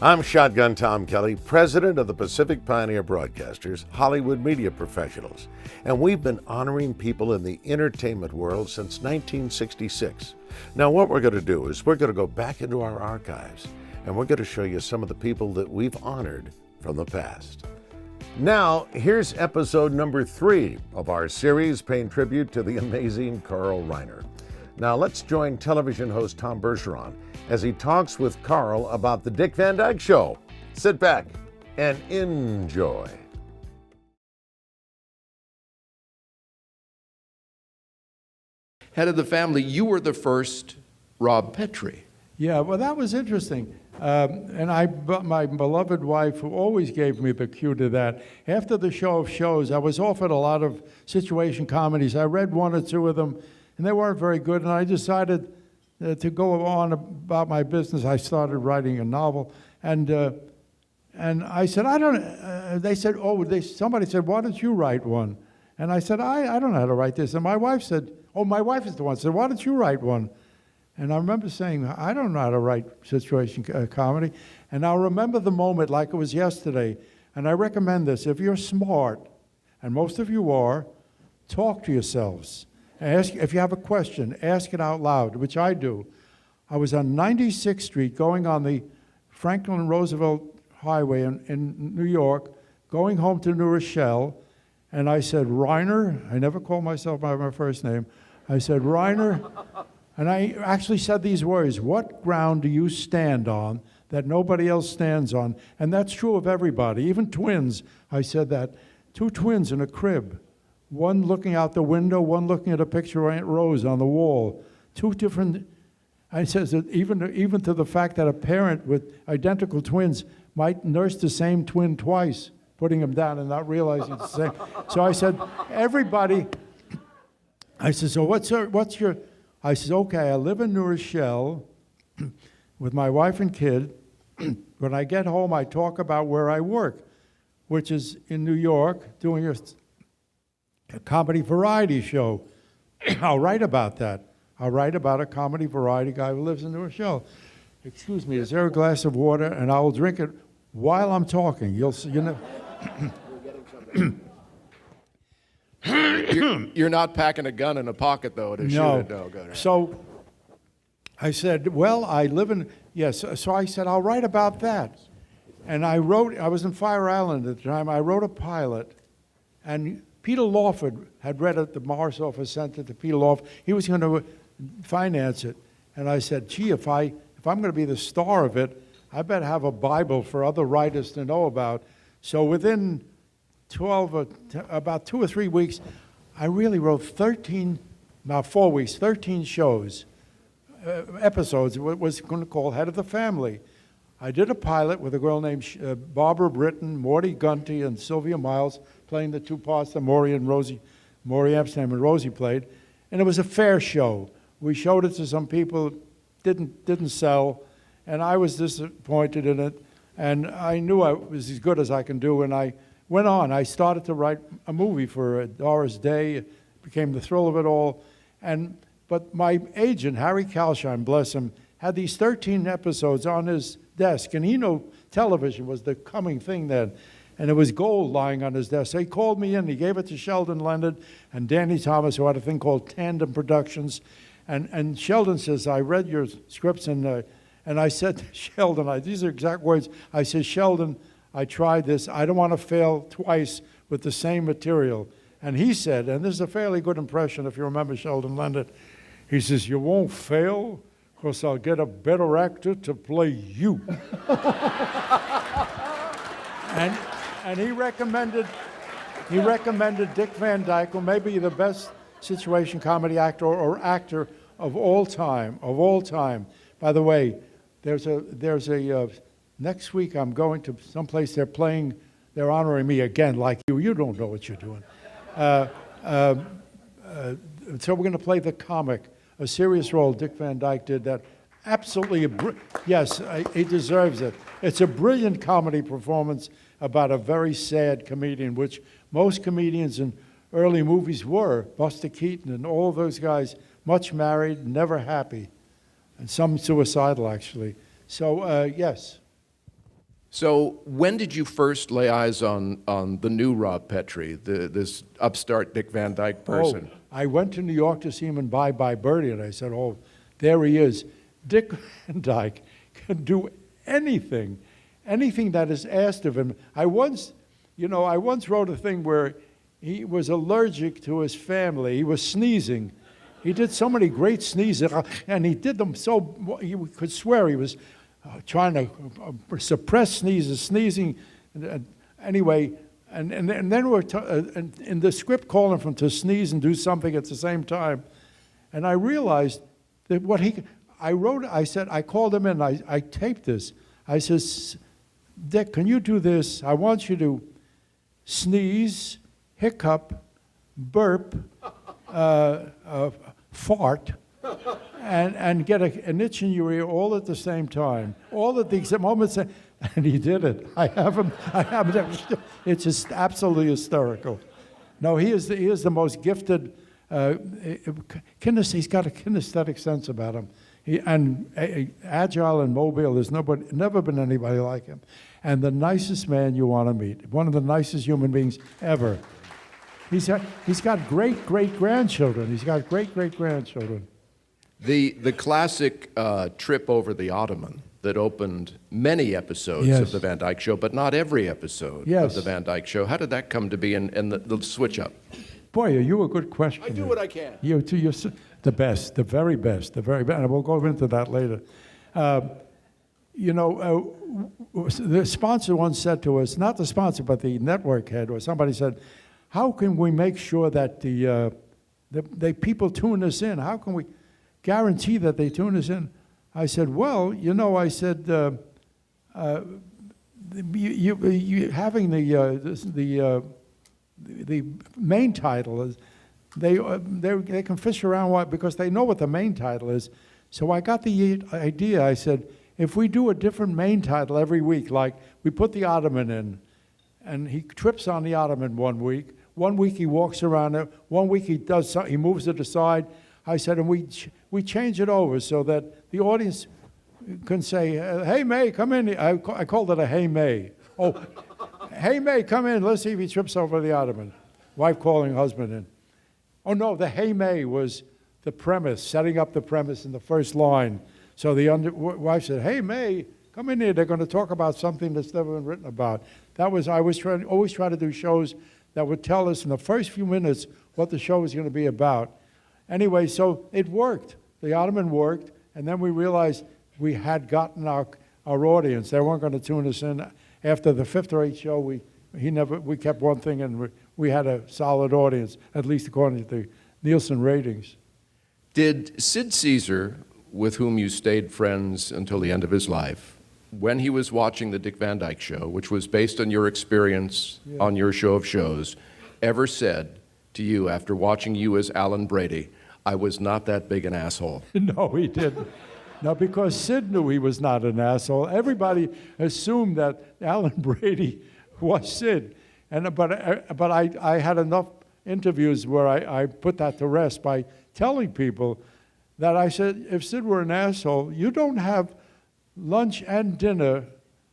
I'm Shotgun Tom Kelly, president of the Pacific Pioneer Broadcasters, Hollywood Media Professionals, and we've been honoring people in the entertainment world since 1966. Now, what we're going to do is we're going to go back into our archives, and we're going to show you some of the people that we've honored from the past. Now, here's episode number 3 of our series paying tribute to the amazing Carl Reiner. Now, let's join television host Tom Bergeron as he talks with Carl about the Dick Van Dyke Show. Sit back and enjoy. Head of the family, you were the first Rob Petrie. Yeah, well, that was interesting. My beloved wife, who always gave me the cue to that, after the show of shows, I was offered a lot of situation comedies. I read one or two of them, and they weren't very good, and I decided to go on about my business. I started writing a novel, and I said, I don't. They said, somebody said, why don't you write one? And I said, I don't know how to write this. And my wife said, my wife is the one. Said, why don't you write one? And I remember saying, I don't know how to write situation comedy. And I'll remember the moment like it was yesterday. And I recommend this. If you're smart, and most of you are, talk to yourselves. Ask, if you have a question, ask it out loud, which I do. I was on 96th Street going on the Franklin Roosevelt Highway in New York, going home to New Rochelle, and I said, Reiner, I never call myself by my first name. I said, Reiner, and I actually said these words, what ground do you stand on that nobody else stands on? And that's true of everybody, even twins. I said that. 2 twins in a crib. One looking out the window, one looking at a picture of Aunt Rose on the wall. 2 different, I says that even to the fact that a parent with identical twins might nurse the same twin twice, putting them down and not realizing it's the same. So I said, everybody, I said, so what's your, I said, okay, I live in New Rochelle with my wife and kid. When I get home, I talk about where I work, which is in New York, doing a comedy variety show. I'll write about that. I'll write about a comedy variety guy who lives in New Rochelle. Excuse me, is there a glass of water? And I will drink it while I'm talking. You'll see, you know. You're not packing a gun in a pocket, though, to shoot it? No, good. Right. So I said, well, I live in, yes. So I said, I'll write about that. And I was in Fire Island at the time. I wrote a pilot, and Peter Lawford had read it. The Morris office sent it to Peter Lawford. He was going to finance it. And I said, gee, if I'm going to be the star of it, I better have a Bible for other writers to know about. So within about 2 or 3 weeks, I really wrote 13 shows, episodes. It was going to call Head of the Family. I did a pilot with a girl named Barbara Britton, Morty Gunty, and Sylvia Miles, playing the 2 parts that Maury Amsterdam and Rosie played, and it was a fair show. We showed it to some people, didn't sell, and I was disappointed in it, and I knew I was as good as I can do, and I went on. I started to write a movie for Doris Day. It became the thrill of it all, but my agent, Harry Kalsheim, bless him, had these 13 episodes on his desk, and he knew television was the coming thing then, and it was gold lying on his desk. So he called me in, he gave it to Sheldon Leonard and Danny Thomas, who had a thing called Tandem Productions, and Sheldon says, I read your scripts, and I said to Sheldon, these are exact words, I said, Sheldon, I tried this, I don't want to fail twice with the same material. And he said, and this is a fairly good impression if you remember Sheldon Leonard, he says, you won't fail? Because I'll get a better actor to play you. and he recommended Dick Van Dyke, who may be the best situation comedy actor or actor of all time. By the way, there's a next week I'm going to someplace they're honoring me again, like you. You don't know what you're doing. So we're going to play the comic. A serious role Dick Van Dyke did that absolutely, yes, he deserves it. It's a brilliant comedy performance about a very sad comedian, which most comedians in early movies were. Buster Keaton and all those guys, much married, never happy, and some suicidal, actually. So, yes. So when did you first lay eyes on the new Rob Petrie, this upstart Dick Van Dyke person? Oh, I went to New York to see him in Bye Bye Birdie, and I said, oh, there he is. Dick Van Dyke can do anything that is asked of him. I once wrote a thing where he was allergic to his family. He was sneezing. He did so many great sneezes, and he did them so, you could swear he was trying to suppress sneezing. Anyway, and then we're in the script calling for him to sneeze and do something at the same time. And I realized that I called him in, I taped this. I says, Dick, can you do this? I want you to sneeze, hiccup, burp, fart, and get an itch in your ear all at the same time, all at the moments. And he did it. I haven't. It's just absolutely hysterical. No, he is the most gifted. He's got a kinesthetic sense about him. Agile and mobile. There's never been anybody like him. And the nicest man you want to meet. One of the nicest human beings ever. He's got great-great-grandchildren. He's got great-great-grandchildren. The classic trip over the Ottoman that opened many episodes Yes. of The Van Dyke Show, but not every episode Yes. of The Van Dyke Show. How did that come to be, and the switch up? Boy, are you a good questioner. I do what I can. You're the best, the very best, the very best. And we'll go into that later. The sponsor once said to us, not the sponsor, but the network head, or somebody said, how can we make sure that the people tune us in? How can we guarantee that they tune us in? I said, well, I said, you having the main title is, they can fish around because they know what the main title is. So I got the idea. I said, if we do a different main title every week, like we put the Ottoman in, and he trips on the Ottoman 1 week. 1 week he walks around it. 1 week he moves it aside. I said, and we change it over so that the audience can say, hey, May, come in. I called it a Hey, May. Oh, hey, May, come in. Let's see if he trips over the Ottoman. Wife calling husband in. Oh, no, the Hey, May was the premise, setting up the premise in the first line. So the wife said, hey, May, come in here. They're going to talk about something that's never been written about. I was always try to do shows that would tell us in the first few minutes what the show was going to be about. Anyway, so it worked. The Ottoman worked, and then we realized we had gotten our audience. They weren't going to tune us in. After the 5th or 8th show, we kept one thing, and we had a solid audience, at least according to the Nielsen ratings. Did Sid Caesar, with whom you stayed friends until the end of his life, when he was watching the Dick Van Dyke Show, which was based on your experience on your show of shows, ever said to you after watching you as Alan Brady, I was not that big an asshole? No, he didn't. No, because Sid knew he was not an asshole. Everybody assumed that Alan Brady was Sid. But I had enough interviews where I put that to rest by telling people that I said, if Sid were an asshole, you don't have lunch and dinner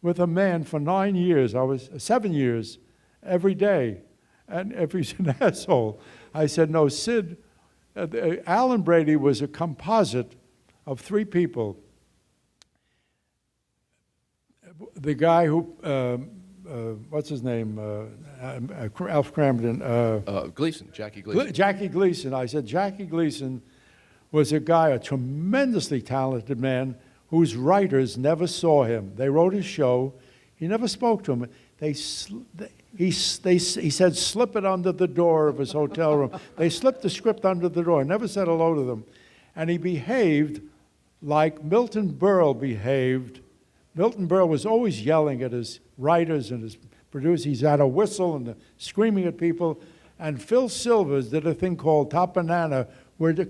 with a man for 9 years. 7 years, every day. And if he's an asshole, I said, no, Sid, Alan Brady was a composite of 3 people. The guy who, what's his name? Alf Cramden. Gleason, Jackie Gleason. Jackie Gleason. I said, Jackie Gleason was a guy, a tremendously talented man, whose writers never saw him. They wrote his show. He never spoke to him. He said, slip it under the door of his hotel room. They slipped the script under the door, never said hello to them. And he behaved like Milton Berle behaved. Milton Berle was always yelling at his writers and his producers. He's had a whistle and screaming at people. And Phil Silvers did a thing called Top Banana, where a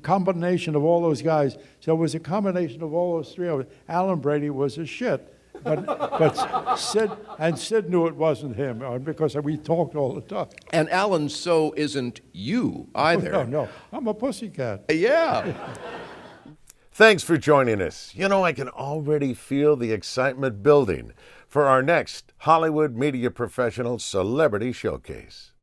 combination of all those guys. So it was a combination of all those 3. Alan Brady was a shit. But Sid knew it wasn't him because we talked all the time. And Alan, so isn't you either. No, I'm a pussycat. Yeah. Thanks for joining us. I can already feel the excitement building for our next Hollywood Media Professional Celebrity Showcase.